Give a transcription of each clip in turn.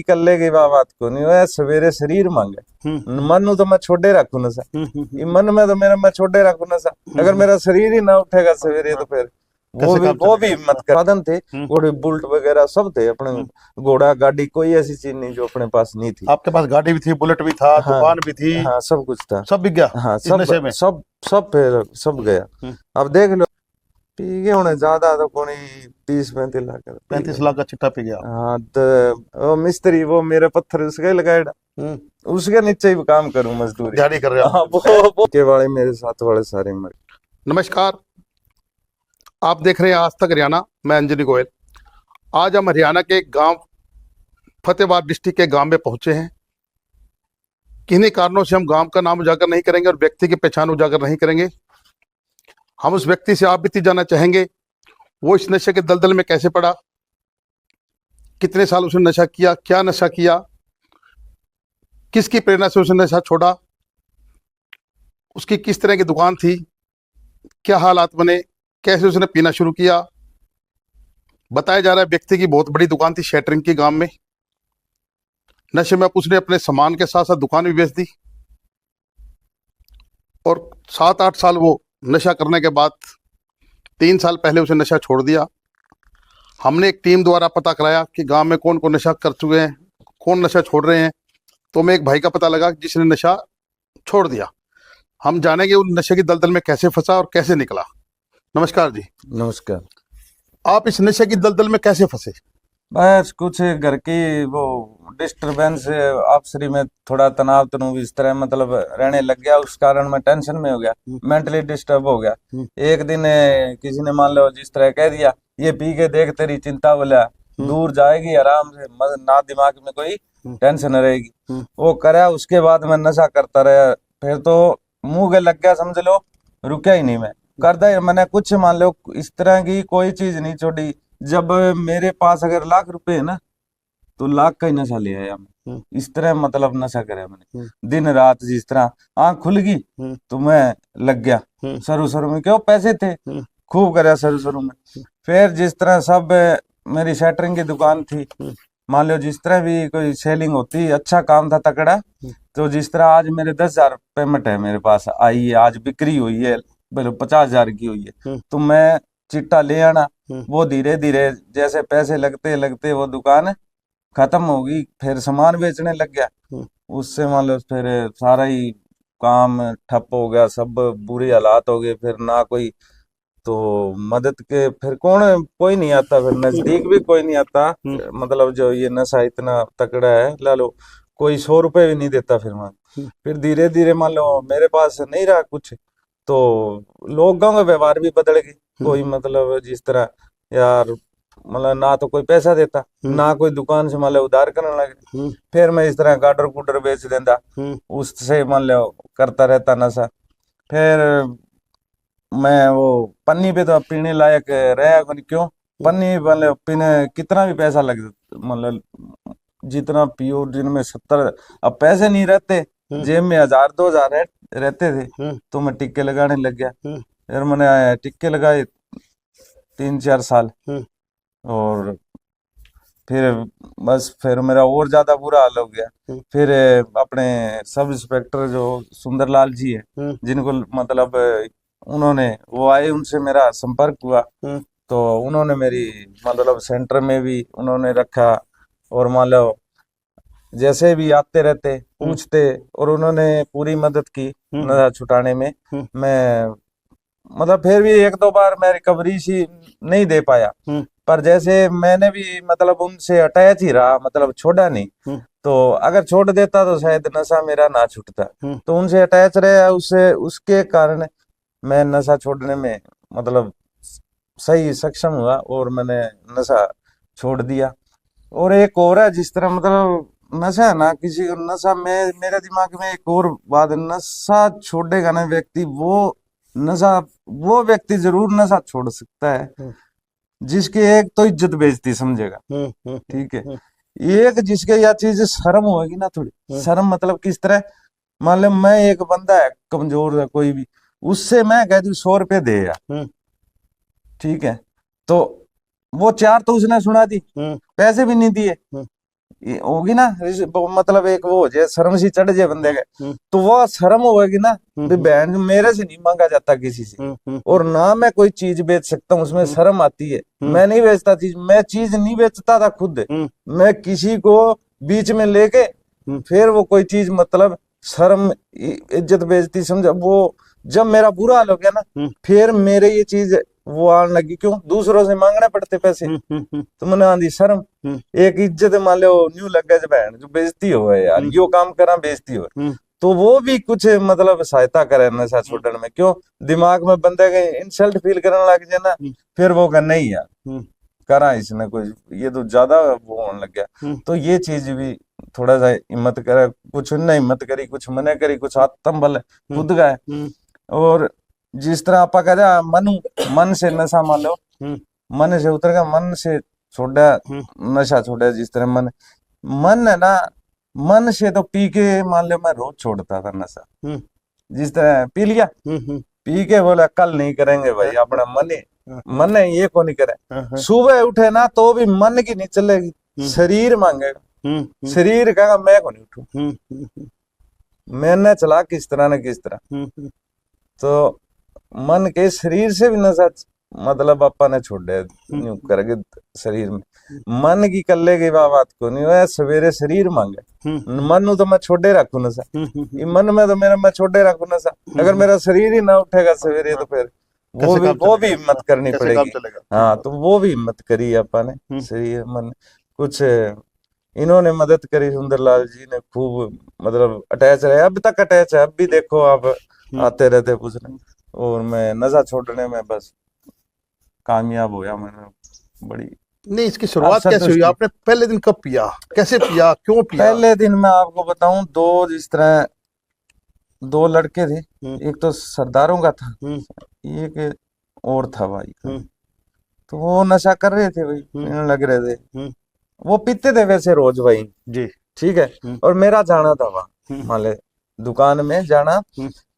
कल्ले की बात को नहीं है, सवेरे शरीर मांगे मन तो मैं छोड़े रखू ना सा, मन में तो मेरा मैं छोड़े रखू ना सा। अगर मेरा शरीर ही ना उठेगा सवेरे तो फिर वो भी हिम्मत कर साधन थे। घोड़े बुल्ट वगैरह सब थे अपने, घोड़ा गाड़ी कोई ऐसी चीज नहीं जो अपने पास नहीं थी। आपके पास गाड़ी भी थी, बुलेट भी था, हाँ, दुकान भी थी, हाँ सब कुछ था, सब बिक गया। हाँ इस नशे में सब सब फिर सब गया। अब देख लो पी गए होने ज्यादा तो कोई 30-35 लाख 35 लाख का चिट्टा पी गया। हाँ तो वो मिस्त्री वो मेरे पत्थर उसके लगाएगा, उसके नीचे ही काम करूं मजदूरी दिहाड़ी कर रहे हो। हाँ, वो के वाले मेरे साथ वाले सारे मर। नमस्कार, आप देख रहे हैं आज तक हरियाणा। मैं अंजनी गोयल। आज हम हरियाणा के गांव फतेहाबाद डिस्ट्रिक्ट के गांव में पहुंचे हैं। किन्हीं कारणों से हम गांव का नाम उजागर नहीं करेंगे और व्यक्ति की पहचान उजागर नहीं करेंगे। हम उस व्यक्ति से आप बीती जानना चाहेंगे, वो इस नशे के दलदल में कैसे पड़ा, कितने साल उसने नशा किया, क्या नशा किया, किसकी प्रेरणा से उसने नशा छोड़ा, उसकी किस तरह की दुकान थी, क्या हालात बने, कैसे उसने पीना शुरू किया। बताया जा रहा है व्यक्ति की बहुत बड़ी दुकान थी शैटरिंग की गांव में। नशे में उसने अपने सामान के साथ साथ दुकान भी बेच दी और 7-8 साल वो नशा करने के बाद 3 साल पहले उसे नशा छोड़ दिया। हमने एक टीम द्वारा पता कराया कि गांव में कौन कौन नशा कर चुके हैं, कौन नशा छोड़ रहे हैं। तो मैं एक भाई का पता लगा जिसने नशा छोड़ दिया। हम जानेंगे उन नशे की दलदल में कैसे फंसा और कैसे निकला। नमस्कार जी। नमस्कार। आप इस नशे की दलदल में कैसे फंसे? बस कुछ घर की वो डिस्टरबेंस आपसी में थोड़ा तनाव तनाव इस तरह मतलब रहने लग गया, उस कारण मैं टेंशन में हो गया, मेंटली डिस्टर्ब हो गया। एक दिन किसी ने मान लो जिस तरह कह दिया ये पी के देख तेरी चिंता बोला दूर जाएगी आराम से, ना दिमाग में कोई टेंशन रहेगी। वो करा, उसके बाद मैं नशा करता रहा। फिर तो मुंह के लग गया, समझ लो रुका ही नहीं मैं करता ही। मैंने कुछ मान लो इस तरह की कोई चीज नहीं छोड़ी। जब मेरे पास अगर लाख रुपए है ना तो लाख का ही नशा ले आया मैं, इस तरह मतलब नशा करे मैंने दिन रात। जिस तरह आंख खुल गई तो मैं लग गया शुरू शुरू में, क्यों पैसे थे खूब करे शुरू शुरू में। फिर जिस तरह सब मेरी शटरिंग की दुकान थी, मान लो जिस तरह भी कोई सेलिंग होती, अच्छा काम था तकड़ा। तो जिस तरह आज मेरे 10,000 पेमेंट है मेरे पास आई है, आज बिक्री हुई है, बोलो 50,000 की हुई है, तो मैं चिट्टा ले आना। वो धीरे धीरे जैसे पैसे लगते लगते वो दुकान खत्म होगी, फिर सामान बेचने लग गया। उससे मान लो फिर सारा ही काम ठप हो गया, सब बुरे हालात हो गए। फिर ना कोई तो मदद के फिर कौन, कोई नहीं आता, फिर नजदीक भी कोई नहीं आता। मतलब जो ये नशा इतना तकड़ा है, ला लो कोई 100 रुपए भी नहीं देता। फिर धीरे धीरे मान लो मेरे पास नहीं रहा कुछ, तो लोगों का व्यवहार भी बदल गए। कोई मतलब जिस तरह यार मतलब ना तो कोई पैसा देता, ना कोई दुकान से मान लो उधार करने लगे। फिर मैं इस तरह गाडर गुडर बेच देता, उससे मान लो करता रहता नशा। फिर मैं वो पन्नी पे तो पीने लायक रहा नहीं, क्यों पन्नी मतलब पीने कितना भी पैसा लग मतलब जितना पियो दिन में 70। अब पैसे नहीं रहते जेब में, 1,000-2,000 रहते थे, तो मैं टिक्के लगाने लग गया। फिर मैंने टिक्के लगाए 3-4 साल, और फिर बस फिर मेरा और ज्यादा बुरा हाल हो गया। फिर अपने सब इंस्पेक्टर जो सुंदरलाल जी है, जिनको मतलब उन्होंने वो आए, उनसे मेरा संपर्क हुआ, तो उन्होंने मेरी मतलब सेंटर में भी उन्होंने रखा। और मान लो जैसे भी आते रहते पूछते, और उन्होंने पूरी मदद की नशा छुटाने में। मैं मतलब फिर भी 1-2 बार मैं रिकवरी सी नहीं दे पाया, पर जैसे मैंने भी मतलब उनसे अटैच ही रहा, मतलब छोड़ा नहीं। तो अगर छोड़ देता तो शायद नशा मेरा ना छूटता, तो उनसे अटैच रहे, उससे उसके कारण मैं नशा छोड़ने में मतलब सही सक्षम हुआ, और मैंने नशा छोड़ दिया। और एक और है जिस तरह मतलब नशा है ना, किसी को नशा में मेरे दिमाग में एक और बात, नशा छोड़ेगा ना व्यक्ति, नशा वो व्यक्ति जरूर नशा छोड़ सकता है जिसकी एक तो इज्जत बेइज्जती समझेगा, ठीक है। एक जिसके यह चीज शर्म होगी ना, थोड़ी शर्म मतलब किस तरह, मान लो मैं एक बंदा है कमजोर है कोई भी, उससे मैं कह दू 100 रुपये दे यार, ठीक है, तो वो 4 तो उसने सुना दी, पैसे भी नहीं दिए, ये होगी ना, मतलब एक वो हो जाए, शर्म सी चढ़ जाए बंदे के, तो वो शर्म होगी ना, भी बहन मेरे से नहीं मांगा जाता किसी से, और ना मैं कोई चीज बेच सकता हूँ, उसमें शर्म आती है। मैं नहीं बेचता चीज, मैं चीज नहीं बेचता था खुद, मैं किसी को बीच में लेके फिर वो कोई चीज, मतलब शर्म इज्जत बेइज्जती समझा वो। जब मेरा बुरा हाल हो गया ना, फिर मेरे ये चीज वो आने लगी, क्यों दूसरों से मांगने पड़ते पैसे, तो मैंने आंधी शर्म, एक इज्जत मान लो न्यू लग गया, बहन जो बेइज्जती हो यार, यो काम करा बेइज्जती हो, तो वो भी कुछ मतलब सहायता करे नशा छोड़ने में। क्यों दिमाग में बंदे के इंसल्ट फील करने लग जाए ना, फिर वो कर नहीं यार करा इसने कुछ, ये तो ज्यादा वो होने लग गया। तो ये चीज भी थोड़ा सा हिम्मत करे, कुछ ने हिम्मत करी, कुछ मने करी, कुछ आत्म बल खुद गए। और जिस तरह आप कहते मन से नशा मान लो, मन से उतर गया, मन से छोड़ा नशा, छोड़ा जिस तरह मन है ना, मन से तो पी के मान लो मैं रोज छोड़ता था नशा, जिस तरह पी लिया, पी के बोला कल नहीं करेंगे भाई, अपना मन है ये को नहीं करे, सुबह उठे ना तो भी मन की नहीं चलेगी, शरीर मांगेगा, शरीर कहेगा मैं को नहीं उठू, मैंने चला किस तरह न किस तरह। तो मन के शरीर से भी नशा मतलब अपा ने छोड़े करके शरीर में, मन की कल्ले की बात को नहीं है, सवेरे शरीर मांगे, मन तो मैं छोड़े रखू नशा, मन में तो मेरा मैं छोड़े रखू नशा, अगर मेरा शरीर ही ना उठेगा सवेरे तो फिर वो भी हिम्मत करनी पड़ेगी। हाँ तो वो भी हिम्मत करी अपा ने, शरीर मन कुछ इन्होंने मदद करी, सुंदरलाल जी ने खूब मतलब अटैच रहे, अब तक अटैच है, अब भी देखो आप आते रहते पूछने, और मैं नशा छोड़ने में बस कामयाब होया मैंने बड़ी। नहीं, इसकी शुरुआत कैसे हुई? आपने पहले दिन कब पिया, कैसे पिया, क्यों पिया? पहले दिन मैं आपको बताऊं, जिस तरह दो लड़के थे, एक तो सरदारों का था, एक और था भाई का, तो वो नशा कर रहे थे भाई, पीने लग रहे थे, वो पीते थे वैसे रोज भाई जी, ठीक है। और मेरा जाना था वहां मान ले दुकान में जाना,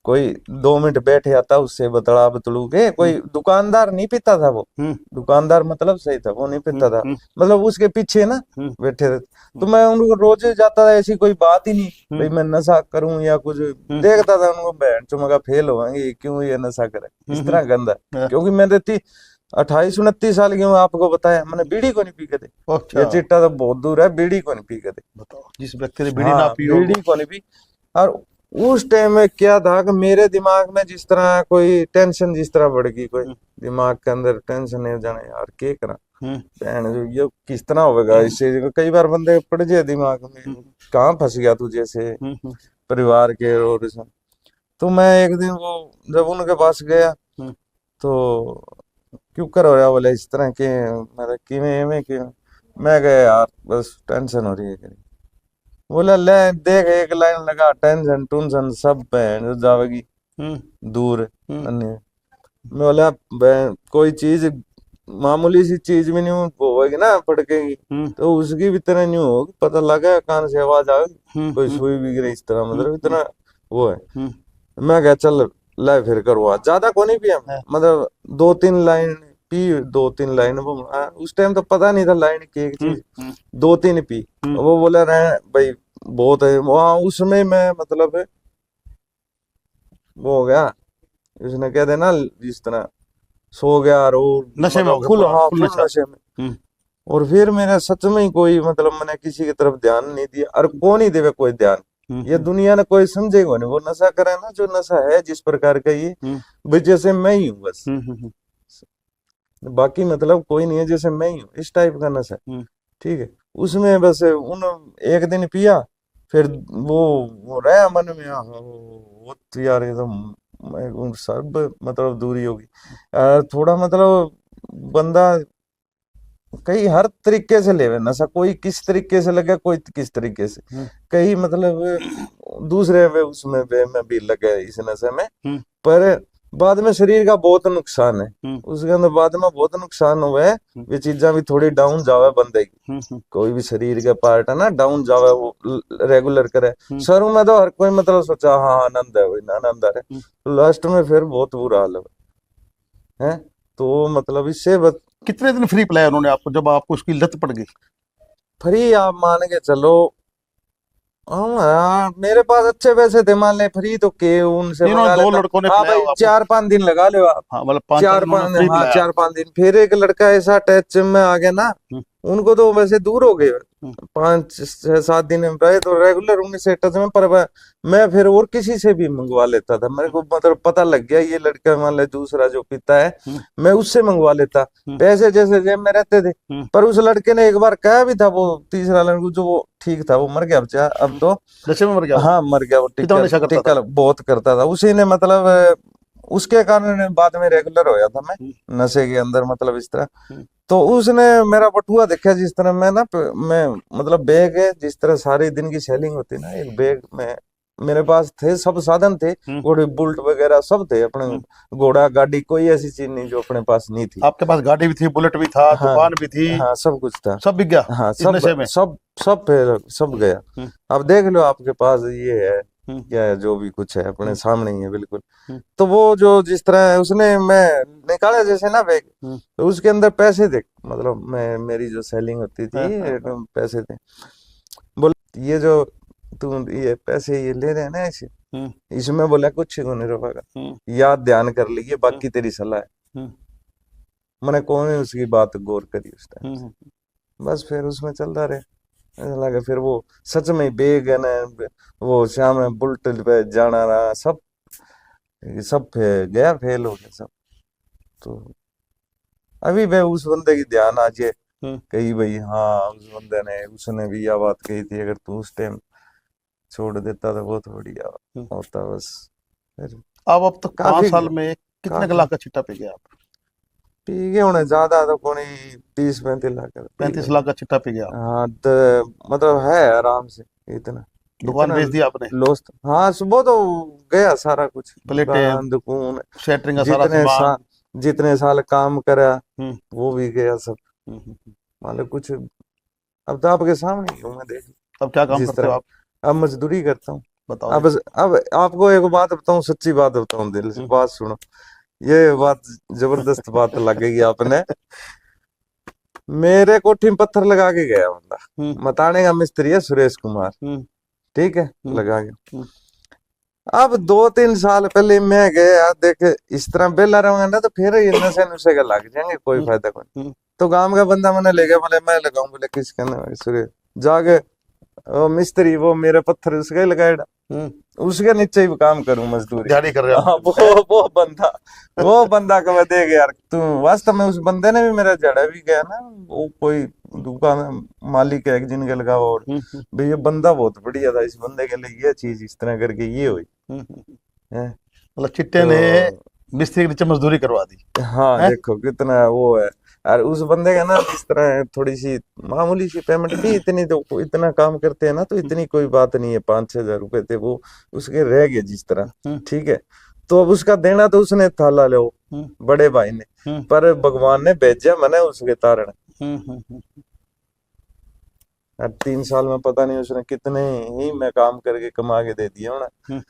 कोई 2 मिनट बैठे आता, उससे बतला बतलू के, कोई दुकानदार नहीं पीता था वो, दुकानदार मतलब सही था, वो नहीं पीता था, मतलब उसके पीछे ना बैठे थे, तो मैं उनको रोज जाता था, ऐसी कोई बात ही नहीं भाई मैं नशा करूं या कुछ, देखता था उनको, बहन चुमगा फेल होंगे क्यों ये नशा करे इस तरह गंदा, क्योंकि मैंने 28-29 साल की, आपको बताया मैंने, बीड़ी को नहीं पी के थे, ये चिट्टा तो बहुत दूर है, बीड़ी को नहीं पी के थे, बताओ जिस व्यक्ति ने बीड़ी ना पी, बीड़ी को नहीं पी। और उस टाइम में क्या था कि मेरे दिमाग में जिस तरह कोई टेंशन जिस तरह बढ़ गई, कोई दिमाग के अंदर टेंशन नहीं जाने यार क्या करा, बहन जो ये किस तरह होगा इससे, कई बार बंदे पड़ जाए दिमाग में, कहाँ फंस गया तू जैसे परिवार के और इसमें। तो मैं एक दिन वो जब उनके पास गया तो क्यों कर हो रहा, बोले इस तरह के, मतलब किमें क्यों, मैं गया यार बस टेंशन हो रही है, बोला ले देख एक लाइन लगा, टेंशन टूंशन सब जो जावेगी दूर। मैं बोला कोई चीज मामूली सी चीज भी नहीं होगी ना फटकेगी, तो उसकी भी तरह नहीं होगी, पता लगा कान से आवाज आएगी, कोई सुई भी गिरे इस तरह, मतलब इतना वो है। मैं क्या चल ले फिर करवा, ज्यादा को नहीं पिया, मतलब 2-3 लाइन पी, 2-3 लाइन वो उस टाइम तो पता नहीं था लाइन की एक चीज, 2-3 पी, वो बोला रहे भाई बहुत है वहां, उसमें मैं मतलब वो हो गया, उसने कह देना जिस तरह सो गया और नशे में फुल, हाँ फुल नशे में। और फिर मैंने सच में ही कोई मतलब मैंने किसी की तरफ ध्यान नहीं दिया, और कौन ही देवे कोई ध्यान, ये दुनिया ने कोई समझेगा नहीं, वो नशा करे ना जो नशा है जिस प्रकार का ये, भाई जैसे मैं ही हूँ बस, बाकी मतलब कोई नहीं है, जैसे मैं ही हूँ इस टाइप का नशा, ठीक है। उसमें बस उन एक दिन पिया, फिर वो रहा मन में, वो तो यार एकदम सब मतलब दूरी होगी, थोड़ा मतलब बंदा कई हर तरीके से लेवे नशा, कोई किस तरीके से लगे, कोई किस तरीके से, कई मतलब दूसरे वे उसमें वे में भी लगे इस नशे में, पर बाद में शरीर का बहुत नुकसान है, उसके अंदर बाद में बहुत नुकसान हुआ है, वे चीजा भी थोड़ी डाउन जावे बंदे की, कोई भी शरीर के पार्ट है ना डाउन जावे, वो रेगुलर करे, शुरू में तो हर कोई मतलब सोचा हाँ आनंद है वही आनंद है, तो लास्ट में फिर बहुत बुरा हाल है। तो मतलब इससे कितने दिन फ्री पिलाया उन्होंने आपको जब आपको उसकी लत पड़ गई? फ्री आप मान के चलो। हाँ, मेरे पास अच्छे पैसे थे, मान ले फ्री तो के उनसे तीनों मंगा दो लेता। लड़कों ने हाँ पिलाया भाई, होगा आपको। 4-5 दिन लगा लो आप। हाँ मतलब 5 उन्होंने फ्री हाँ, पिलाया। 4-5 दिन। फिर एक लड़का ऐसा टच में आ गया ना, हम्म, उनको तो वैसे दूर हो गए। हम्म, 5-6-7 दिन में रहे तो रेगुलर उन्हीं से टच में, पर मैं फिर और किसी से भी मंगवा लेता था। मेरे को मतलब पता लग गया ये लड़का मान ले दूसरा जो पीता है, हम्म, मैं उससे मंगवा लेता। हम्म, पैसे जैसे जेब में रहते थे। हम्म, पर उस लड़के ने एक बार कहा भी था, वो तीसरा लड़का जो वो ठीक था, वो मर गया अब तो। नशे में मर गया वो। हाँ, मर गया वो। कितना नशा टिक्कर करता था? टिक्कर बहुत करता था उसी ने, मतलब उसके कारण बाद में रेगुलर होया था मैं हम्म, नशे के अंदर, मतलब इस तरह। हम्म, तो उसने मेरा बटुआ देखा जिस तरह, मैं ना मैं मतलब बैग है जिस तरह सारे दिन की सेलिंग होती है ना, एक बैग में मेरे पास थे, सब साधन थे, हम्म, घोड़े बुल्ट वगैरह सब थे अपने। हम्म। घोड़ा गाड़ी कोई ऐसी चीज नहीं जो अपने पास नहीं थी। आपके पास गाड़ी भी थी, बुलेट भी था, हाँ, दुकान भी थी, हाँ, सब कुछ था। सब बिक गया हाँ, इस सब नशे में। सब सब सब गया। हम्म, अब देख लो आपके पास ये है हम्म, क्या है, जो भी कुछ है अपने हम्म, सामने ही है बिल्कुल। हम्म, तो वो जो जिस तरह है, उसने मैं निकाला जैसे ना बैग, हम्म। तो उसके अंदर पैसे थे, मतलब मैं मेरी जो सेलिंग होती हाँ, थी, हाँ, हाँ। पैसे थे। बोल, ये जो तू ये पैसे ये ले रहे हैं ना इसे, हम्म, इसमें बोला कुछ को नहीं रोकेगा, हम्म, याद ध्यान कर लीजिए, हम्म, बाकी तेरी सलाह है। हम्म, मैंने कौन उसकी बात गौर करी उस टाइम। हम्म, बस फिर उसमें चलता रहे। ऐसा लगा फिर वो सच में बेग है ना, वो शाम में बुलेट पे जाना रहा, सब गया, फेल हो गया सब। तो अभी मैं उस बंदे की ध्यान आज ये हम्म, कही भाई, हाँ उस बंदे ने उसने भी यह बात कही थी, अगर तू उस टाइम छोड़ देता तो बहुत बढ़िया हम्म। होता। बस फिर अब तक 5 काफी साल में कितने काफी लाख का चिट्टा पी गया आप? पी गए होने, ज्यादा तो कोई 30-35 लाख का पी 35 गए। लाख का चिट्टा पी गया आप। हाँ तो मतलब है आराम से इतना दुकान इतना बेच दी आपने? लॉस। हाँ, सुबह तो गया सारा कुछ, प्लेटें, दुकान दुकान, शटरिंग का सारा जितने सामान। जितने साल काम करा हम्म, वो भी गया सब। हम्म, मतलब कुछ, अब तो आपके सामने ही हूँ मैं, देख अब क्या काम जिस करते हो तरह। आप? अब मजदूरी करता हूँ। बताओ अब जरा। अब आपको एक बात बताऊं, सच्ची बात बताऊं, दिल से हम्म, बात सुनो। ये बात जबरदस्त बात लगेगी आपने। मेरे कोठी में पत्थर लगा के गया बंदा, हम्म, मताने का मिस्त्री है सुरेश कुमार, हम्म, ठीक है, हम्म, लगा के। हम्म, अब 2-3 साल पहले मैं गया, देख इस तरह बेला रहूंगा ना तो फिर ये नशे नुशे का लग जाएंगे, कोई हम्म, फायदा कोई। हम्म, तो गांव का बंदा मैंने ले गया, बोले मैं लगाऊं, बोले किस कहने सुरेश जाके, वो मिस्त्री वो मेरे पत्थर उसका ही लगाएगा, हम्म। उसके नीचे ही काम करूं मजदूरी। दिहाड़ी कर रहे हो हाँ, आप? वो बंदा कब देख यार तू, वास्तव में उस बंदे ने भी मेरा जड़ा भी गया ना, वो कोई दुकान मालिक है एक जिनके लगा हुआ, और हम्म, भाई ये बंदा बहुत बढ़िया था, इस बंदे के लिए ये चीज इस तरह करके ये हुई है। मतलब चिट्टे ने तो मिस्त्री के नीचे मजदूरी करवा दी हाँ, है? देखो कितना वो है। और उस बंदे का ना इस तरह थोड़ी सी मामूली सी पेमेंट थी, इतनी तो इतना काम करते हैं ना तो इतनी कोई बात नहीं है, 5-6 हज़ार रुपए थे वो उसके रह गए जिस तरह, हम्म, ठीक है। तो अब उसका देना तो उसने था, ला लो हम्म, बड़े भाई ने, हम्म, पर भगवान ने भेजा मैंने उसके तारण। हम्म, हम्म, अब 3 साल में पता नहीं उसने कितने ही मैं काम करके कमा के दे दिया होना, हम्म,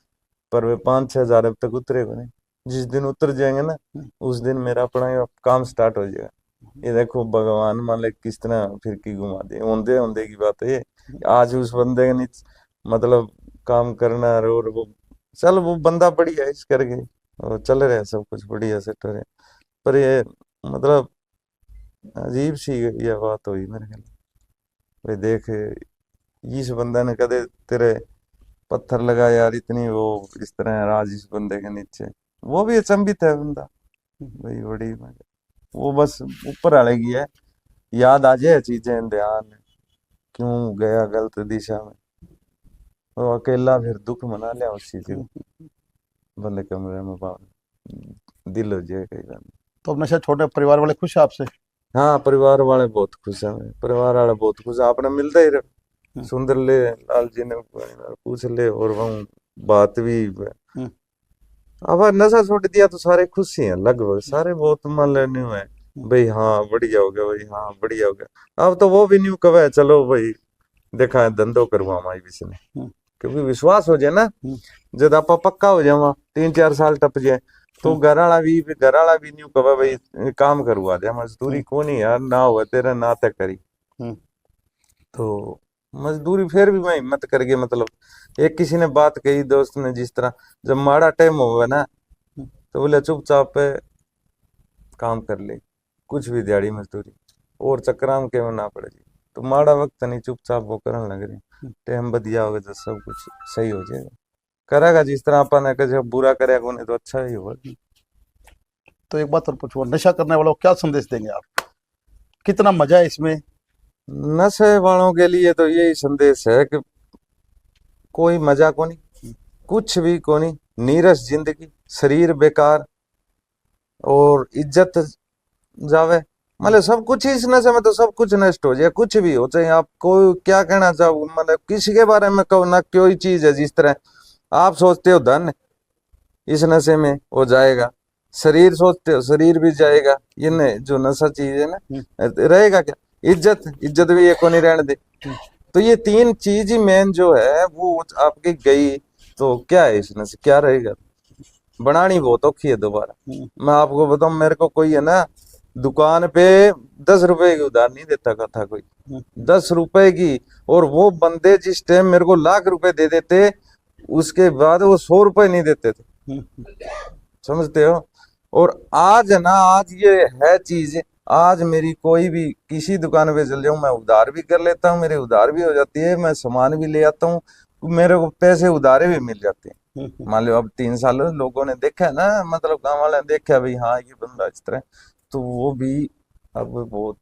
पर वे 5-6 हज़ार अब तक उतरेगा नहीं। जिस दिन उतर जाएंगे ना, हम्म, उस दिन मेरा अपना ये काम स्टार्ट हो जाएगा। ये देखो भगवान मालिक किस तरह फिरकी घुमा दे, औंधे औंधे की बात है ये। आज उस बंदे के नीचे मतलब काम करना, और वो चल वो बंदा बढ़िया इस करके और चल रहे सब कुछ बढ़िया सेट हो रहे। पर ये मतलब अजीब सी ये बात हुई मेरे ख्याल। भाई देख, इस बंदा ने कदे तेरे पत्थर लगा यार, इतनी वो इस तरह है राज इस बंदे के नीचे। वो भी अचंभित है बंदा, भाई बड़ी वो बस ऊपर वाले की है, याद आ जाए चीजें ध्यान, क्यों गया गलत दिशा में, और अकेला फिर दुख मना लिया उस चीज को, हम्म। बंद कमरे में दिल हो जाए कई बार। तो अब नशा छोड़ने परिवार वाले खुश है आपसे? हाँ, परिवार वाले बहुत खुश है, परिवार वाले बहुत खुश है, आपने मिलता ही रहे। हम्म, सुंदर ले लाल जी ने पूछ ले, और वह बात भी। हम्म, अब नशा छोड़ दिया तो सारे खुश ही हैं, लगभग सारे बहुत मान लेने हुए हैं, हम्म, भाई हाँ बढ़िया हो गया, भाई हाँ बढ़िया हो गया। अब तो वो भी नहीं कहे चलो भाई देखा है धंधो करवा हमारी भी ने, हम्म, क्योंकि विश्वास हो जाए ना, हम्म, जब आप पक्का हो जाए 3-4 साल टप जाए, तो हम्म, घर वाला भी नहीं कहे भाई काम करवा दे, मजदूरी हम्म, को नहीं यार, ना हो तेरे ना तक करी। हम्म। तो मजदूरी फिर भी मैं हिम्मत करके मतलब, एक किसी ने बात कही दोस्त ने, जिस तरह जब माड़ा टाइम होगा ना तो बोले चुपचाप पे काम कर ले, कुछ भी दिहाड़ी मजदूरी और चक्राम के ना पड़े जी। तो माड़ा वक्त नहीं, चुपचाप वो करने लग रही, टाइम बढ़िया होगा तो सब कुछ सही हो जाएगा। करेगा जिस तरह अपन ने कहा बुरा करेगा उन्हें तो अच्छा ही होगा। तो एक बात और पूछूं, नशा करने वालों को क्या संदेश देंगे आप? कितना मजा है इसमें? नशे वालों के लिए तो यही संदेश है कि कोई मजा को नहीं, कुछ भी को नहीं, नीरस जिंदगी, शरीर बेकार और इज्जत जावे, मतलब सब कुछ ही इस नशे में, तो सब कुछ नष्ट हो जाए, कुछ भी हो चाहे आप कोई क्या कहना चाहो, मतलब किसी के बारे में कहो ना, कोई चीज है जिस तरह आप सोचते हो धन इस नशे में हो जाएगा, शरीर सोचते हो शरीर भी जाएगा, ये नहीं जो नशा चीज है ना, रहेगा क्या, इज्जत, इज्जत भी ये को नहीं रहने दे। तो ये तीन चीज ही मेन जो है वो आपकी गई, तो क्या है इस नशे, क्या रहेगा, बनानी बहुत औखी है दोबारा। मैं आपको बताऊं, मेरे को कोई है ना दुकान पे 10 रुपए की उधार नहीं देता था कोई, 10 रुपए की, और वो बंदे जिस टाइम मेरे को लाख रुपए दे देते उसके बाद वो 100 रुपए नहीं देते थे, समझते हो। और आज है ना, आज ये है चीज, आज मेरी कोई भी किसी दुकान पे चल जाऊं मैं उधार भी कर लेता हूँ, मेरे उधार भी हो जाती है, मैं सामान भी ले आता हूँ, मेरे को पैसे उधारे भी मिल जाते हैं। मान लो अब 3 साल लोगों ने देखा है ना, मतलब गांव वाले ने देखा भाई हाँ ये बंदा इस तरह, तो वो भी अब बहुत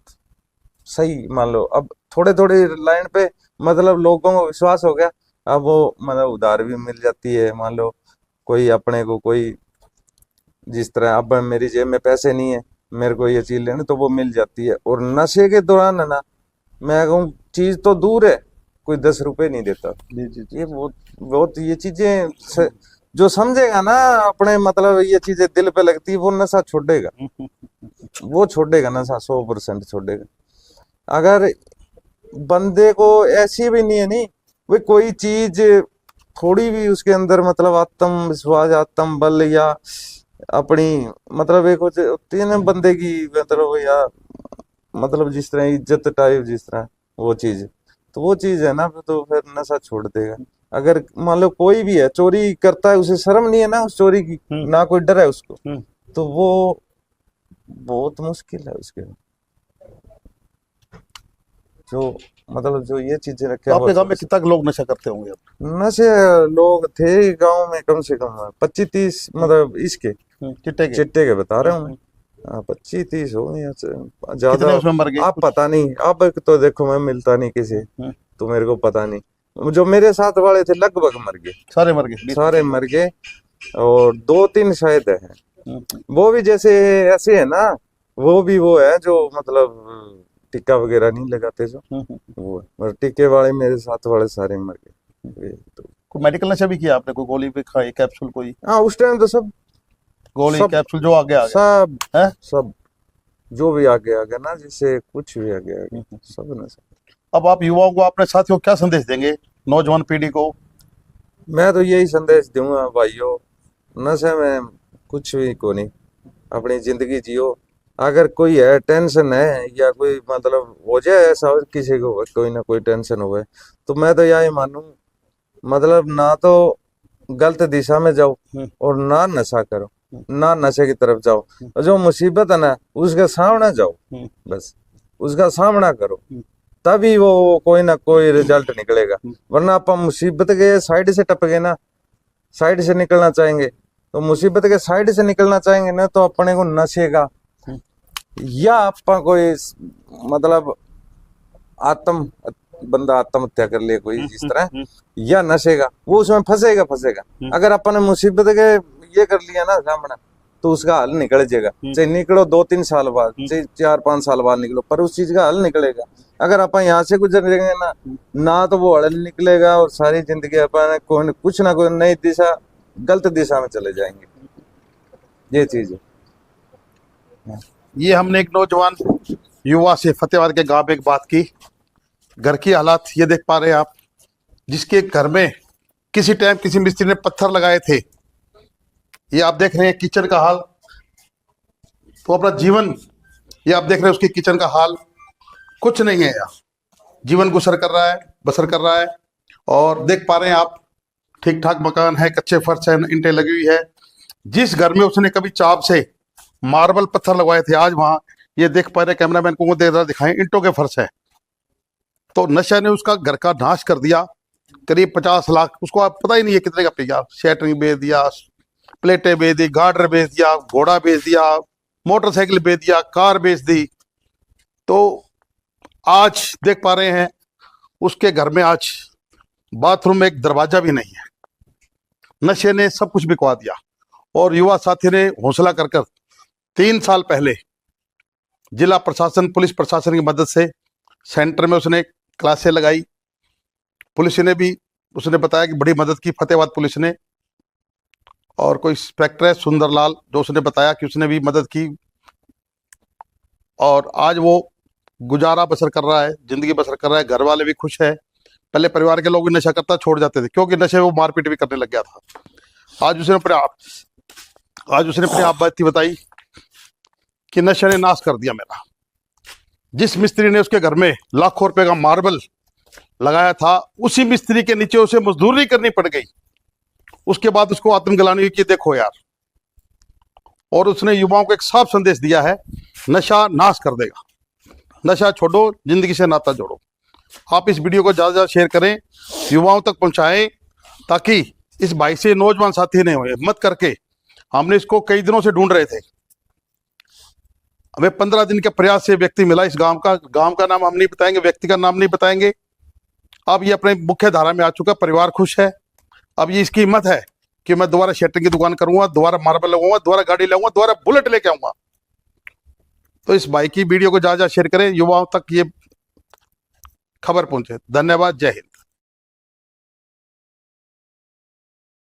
सही, मान लो अब थोड़े थोड़े लाइन पे मतलब लोगों को विश्वास हो गया, अब वो मतलब उधार भी मिल जाती है। मान लो कोई अपने को कोई जिस तरह अब मेरी जेब में पैसे नहीं है, मेरे को ये चीज लेनी तो वो मिल जाती है। और नशे के दौरान है ना, मैं कहूँ चीज तो दूर है, कोई 10 रुपए नहीं देता। जी जी जी। ये बहुत बहुत ये चीजें जो समझेगा ना अपने, मतलब ये चीजें दिल पे लगती है, वो नशा छोड़ेगा, वो छोड़ेगा नशा, 100% छोड़ेगा। अगर बंदे को ऐसी भी नहीं है, नहीं वे कोई चीज थोड़ी भी उसके अंदर मतलब आत्मविश्वास, आत्म बल या अपनी मतलब एक होती है ना बंदे की, मतलब या मतलब जिस तरह इज्जत टाइप जिस तरह वो चीज, तो वो चीज है ना, तो फिर नशा छोड़ देगा। अगर मान लो कोई भी है चोरी करता है, उसे शर्म नहीं है ना उस चोरी की, ना कोई डर है उसको, तो वो बहुत मुश्किल है उसके जो मतलब जो ये चीजें रखे तो आपके गांव में कितना लोग नशा करते होंगे? नशे लोग थे गांव में कम से कम 25-30, मतलब इसके चिट्टे के? चिट्टे के बता रहा हूँ मैं, 25-30 हो या ज्यादा, कितने उसमें मर गए? आप पता नहीं, अब तो देखो मैं मिलता नहीं किसी, तो मेरे को पता नहीं, जो मेरे साथ वाले थे लगभग मर गए, सारे मर गए? सारे मर गए, और 2-3 शायद है, वो भी जैसे ऐसे है ना, वो भी वो है जो मतलब टीका वगैरह नहीं लगाते जो, वो है, और टीके वाले मेरे साथ वाले सारे मर गए। तो कोई मेडिकल नशा भी किया आपने? कोई गोली भी खाई, कैप्सूल कोई? हाँ उस टाइम तो सब गोली सब कैप्सूल जो आगे आ गया सब है? सब जो भी आगे आ गया ना, जिससे कुछ भी आगे आ गया सब नशा। अब आप युवाओं को, अपने साथियों को क्या संदेश देंगे, नौजवान पीढ़ी को? मैं तो यही संदेश दूंगा भाइयों, नशे में कुछ भी को नहीं, अपनी जिंदगी जियो। अगर कोई है टेंशन है या कोई मतलब हो जाए ऐसा, किसी को कोई ना कोई टेंशन हुए, तो मैं तो यही मानूं, मतलब ना तो गलत दिशा में जाओ और ना नशा करो, ना नशे की तरफ जाओ, और जो मुसीबत है ना उसके सामने जाओ, बस उसका सामना करो, तभी वो कोई ना कोई रिजल्ट निकलेगा। वरना अपन मुसीबत के साइड से टपके ना, साइड से निकलना चाहेंगे, तो मुसीबत के साइड से निकलना चाहेंगे ना, तो अपने को नशे का या आपा कोई मतलब आत्म बंदा आत्महत्या कर ले कोई जिस तरह, या नशे का, वो उसमें फंसेगा फंसेगा। अगर अपन ने मुसीबत के ये कर लिया ना सामना, तो उसका हल निकल जाएगा, चाहे निकलो 2-3 साल बाद, चाहे 4-5 साल बाद निकलो, पर उस चीज का हल निकलेगा। अगर अपन यहाँ से गुजरेंगे ना, ना तो वो हल निकलेगा, और सारी जिंदगी अपन कुछ ना कोई नई दिशा, गलत दिशा में चले जाएंगे, ये चीज है। ये हमने एक नौजवान युवा से फतेहाबाद के गांव में एक बात की। घर की हालात ये देख पा रहे हैं आप, जिसके घर में किसी टाइम किसी मिस्त्री ने पत्थर लगाए थे। ये आप देख रहे हैं किचन का हाल, तो अपना जीवन ये आप देख रहे हैं उसकी किचन का हाल, कुछ नहीं है यार। जीवन बसर कर रहा है। और देख पा रहे हैं आप, ठीक ठाक मकान है, कच्चे फर्श है, ईंटें लगी हुई है। जिस घर में उसने कभी चाप से मार्बल पत्थर लगवाए थे, आज वहां ये देख पा रहे, कैमरामैन को दिखाएं, ईंटों के फर्श है। तो नशा ने उसका घर का नाश कर दिया। करीब 50 लाख, उसको आप पता ही नहीं है कितने का पिया। शैटरिंग बेच दिया, प्लेटें बेच दी, गार्डर बेच दिया, घोड़ा बेच दिया, मोटरसाइकिल बेच दिया, कार बेच दी। तो आज देख पा रहे हैं उसके घर में आज बाथरूम में एक दरवाजा भी नहीं है। नशे ने सब कुछ बिकवा दिया। और युवा साथी ने हौसला कर 3 साल पहले जिला प्रशासन, पुलिस प्रशासन की मदद से सेंटर में उसने क्लासें लगाई। पुलिस ने भी, उसने बताया कि बड़ी मदद की फतेहाबाद पुलिस ने। और कोई इंस्पेक्टर है सुंदरलाल, जो उसने बताया कि उसने भी मदद की। और आज वो गुजारा बसर कर रहा है, जिंदगी बसर कर रहा है। घर वाले भी खुश है। पहले परिवार के लोग भी नशा करता छोड़ जाते थे, क्योंकि नशे वो मारपीट भी करने लग गया था। आज उसने अपने आप बात बताई कि नशे ने नाश कर दिया मेरा। जिस मिस्त्री ने उसके घर में लाखों रुपए का मार्बल लगाया था, उसी मिस्त्री के नीचे उसे मजदूरी करनी पड़ गई। उसके बाद उसको आत्मग्लानि हुई कि देखो यार। और उसने युवाओं को एक साफ संदेश दिया है, नशा नाश कर देगा। नशा छोड़ो, जिंदगी से नाता जोड़ो। आप इस वीडियो को ज्यादा से ज्यादा शेयर करें, युवाओं तक पहुंचाएं, ताकि इस भाई से नौजवान साथी नहीं हुए। हिम्मत करके, हमने इसको कई दिनों से ढूंढ रहे थे। हमें 15 दिन के प्रयास से व्यक्ति मिला। इस गांव का नाम हम नहीं बताएंगे, व्यक्ति का नाम नहीं बताएंगे। अब ये अपने मुख्य धारा में आ चुका, परिवार खुश है। अब ये इसकी हिम्मत है कि मैं दोबारा शटरिंग की दुकान करूंगा, दोबारा मार्बल लगाऊंगा, दोबारा गाड़ी लाऊंगा, दोबारा बुलेट लेके आऊंगा। तो इस भाई की वीडियो को ज्यादा शेयर करें, युवाओं तक ये खबर पहुंचे। धन्यवाद, जय हिंद।